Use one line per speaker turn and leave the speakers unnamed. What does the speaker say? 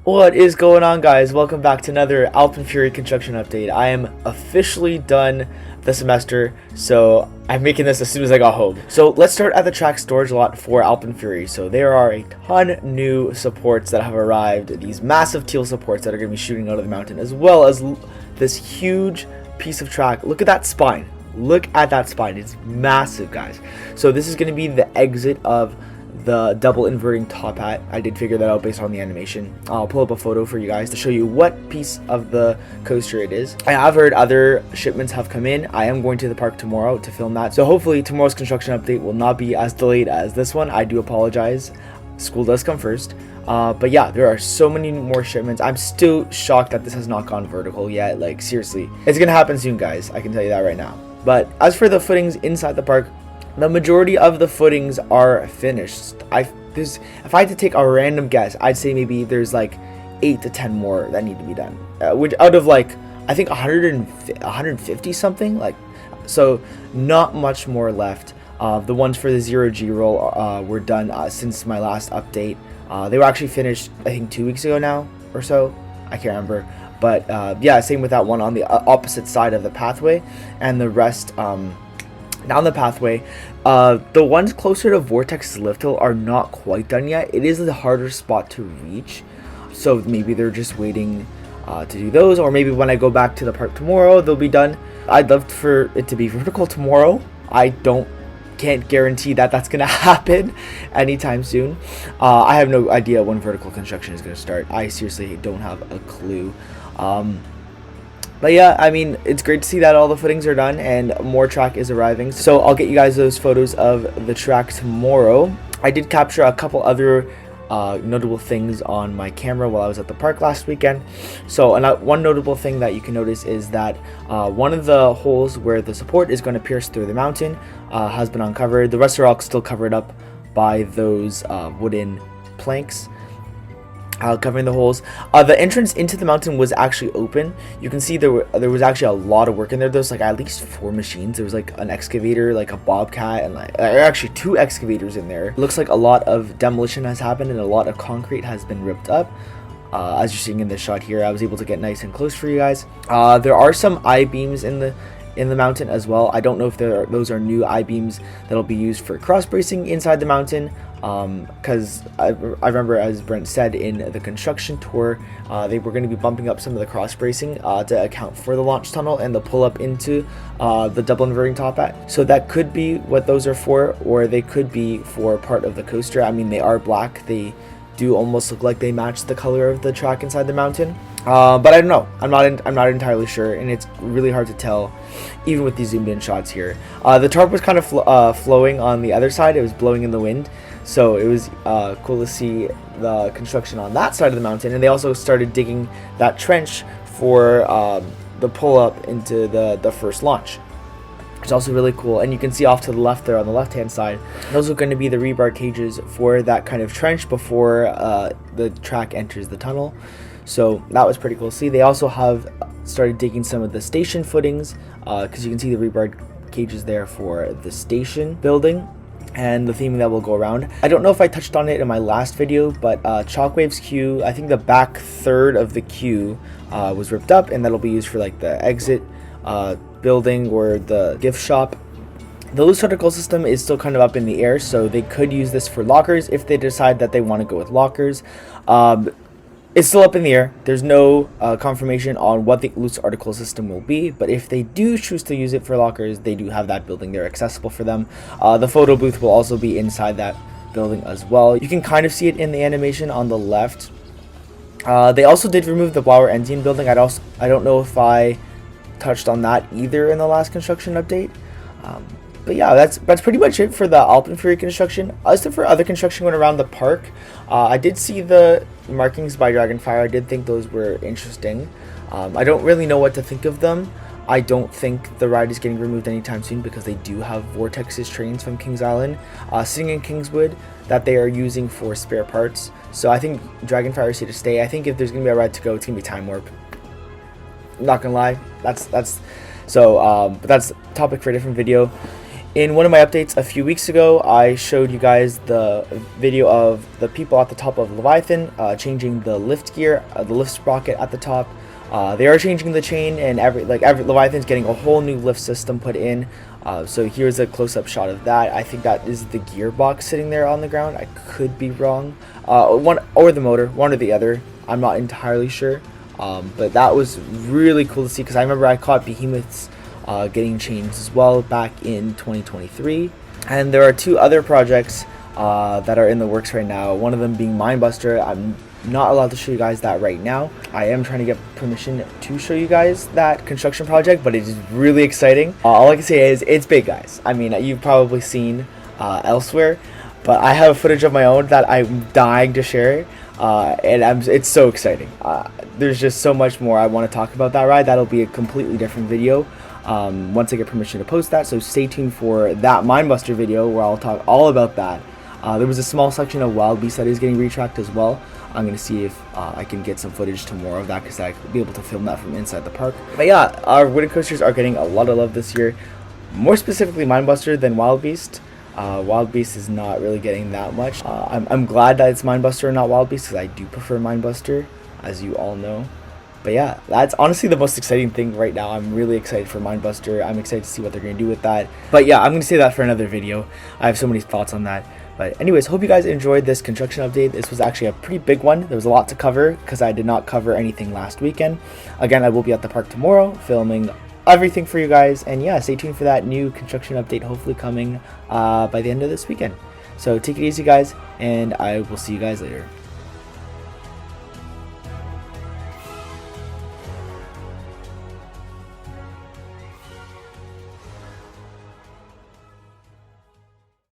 What is going on, guys? Welcome back to another Alpine Fury construction update. I am officially done the semester, so I'm making this as soon as I got home. So let's start at the track storage lot for Alpine Fury. So there are a ton new supports that have arrived, these massive teal supports that are going to be shooting out of the mountain, as well as this huge piece of track. Look at that spine. Look at that spine. It's massive, guys. So this is going to be the exit of the double inverting top hat. I did figure that out based on the animation. I'll pull up a photo for you guys to show you what piece of the coaster it is. I have heard other shipments have come in. I am going to the park tomorrow to film that, so hopefully tomorrow's construction update will not be as delayed as this one. I do apologize. School does come first. But yeah, there are so many more shipments. I'm still shocked that this has not gone vertical yet. Like, seriously, it's gonna happen soon, guys. I can tell you that right now. But as for the footings inside the park, the majority of the footings are finished. If I had to take a random guess, I'd say maybe there's like 8 to 10 more that need to be done. Which out of like, I think 150 something, like, so not much more left. The ones for the 0G roll were done since my last update. They were actually finished, I think, 2 weeks ago now or so. I can't remember. But yeah, same with that one on the opposite side of the pathway, and the rest down the pathway. The ones closer to Vortex's lift hill are not quite done yet. It is the harder spot to reach, so maybe they're just waiting to do those, or maybe when I go back to the park tomorrow they'll be done. I'd love for it to be vertical tomorrow. Can't guarantee that that's gonna happen anytime soon. I have no idea when vertical construction is gonna start. I seriously don't have a clue. But yeah, I mean, it's great to see that all the footings are done and more track is arriving. So I'll get you guys those photos of the track tomorrow. I did capture a couple other notable things on my camera while I was at the park last weekend. So one notable thing that you can notice is that one of the holes where the support is going to pierce through the mountain has been uncovered. The rest are all still covered up by those wooden planks covering the holes. The entrance into the mountain was actually open. You can see there was actually a lot of work in there. There's like at least 4 machines. There was like an excavator, like a bobcat, and like actually 2 excavators in there. It looks like a lot of demolition has happened and a lot of concrete has been ripped up. As you're seeing in this shot here, I was able to get nice and close for you guys. There are some I-beams in the mountain as well. I don't know if those are new I-beams that'll be used for cross bracing inside the mountain, because I remember, as Brent said in the construction tour, they were going to be bumping up some of the cross bracing to account for the launch tunnel and the pull up into the double inverting top hat. So that could be what those are for, or they could be for part of the coaster. I mean, they are black. They do almost look like they match the color of the track inside the mountain. But I don't know. I'm not entirely sure, and it's really hard to tell, even with these zoomed in shots here. The tarp was kind of flowing on the other side. It was blowing in the wind, so it was cool to see the construction on that side of the mountain. And they also started digging that trench for the pull up into the first launch. It's also really cool, and you can see off to the left there on the left hand side, those are going to be the rebar cages for that kind of trench before the track enters the tunnel. So that was pretty cool to see. They also have started digging some of the station footings, because you can see the rebar cages there for the station building and the theming that will go around. I don't know if I touched on it in my last video, but Shockwave's queue, I think the back third of the queue was ripped up, and that'll be used for like the exit building or the gift shop. The loose vertical system is still kind of up in the air, so they could use this for lockers if they decide that they want to go with lockers. It's still up in the air. There's no confirmation on what the loose article system will be, but if they do choose to use it for lockers, they do have that building there accessible for them. The photo booth will also be inside that building as well. You can kind of see it in the animation on the left. They also did remove the Blower engine building. I don't know if I touched on that either in the last construction update. But yeah, that's pretty much it for the Alpine Fury construction. As for other construction going around the park, I did see the markings by Dragonfire. I did think those were interesting. I don't really know what to think of them. I don't think the ride is getting removed anytime soon, because they do have Vortex's trains from Kings Island sitting in Kingswood that they are using for spare parts. So I think Dragonfire is here to stay. I think if there's going to be a ride to go, it's going to be Time Warp. Not gonna lie, but that's topic for a different video. In one of my updates a few weeks ago, I showed you guys the video of the people at the top of Leviathan changing the lift gear, the lift sprocket at the top. They are changing the chain, and every Leviathan's getting a whole new lift system put in. So here's a close-up shot of that. I think that is the gearbox sitting there on the ground. I could be wrong. One or the motor, one or the other. I'm not entirely sure. But that was really cool to see, because I remember I caught behemoths getting changed as well back in 2023. And there are two other projects that are in the works right now, one of them being Minebuster. I'm not allowed to show you guys that right now. I am trying to get permission to show you guys that construction project, but it is really exciting. All I can say is it's big, guys. I mean, you've probably seen elsewhere, but I have footage of my own that I'm dying to share, and it's so exciting. There's just so much more I want to talk about that ride. That'll be a completely different video once I get permission to post that, so stay tuned for that Minebuster video where I'll talk all about that. There was a small section of Wilde Beast that is getting retracked as well. I'm going to see if I can get some footage to more of that, because I'll be able to film that from inside the park. But yeah, our wooden coasters are getting a lot of love this year, more specifically Minebuster than Wilde Beast. Wilde Beast is not really getting that much. I'm glad that it's Minebuster and not Wilde Beast, because I do prefer Minebuster, as you all know. But yeah, that's honestly the most exciting thing right now. I'm really excited for Minebuster. I'm excited to see what they're going to do with that. But yeah, I'm going to say that for another video. I have so many thoughts on that. But anyways, hope you guys enjoyed this construction update. This was actually a pretty big one. There was a lot to cover, because I did not cover anything last weekend. Again, I will be at the park tomorrow filming everything for you guys. And yeah, stay tuned for that new construction update, hopefully coming by the end of this weekend. So take it easy, guys, and I will see you guys later.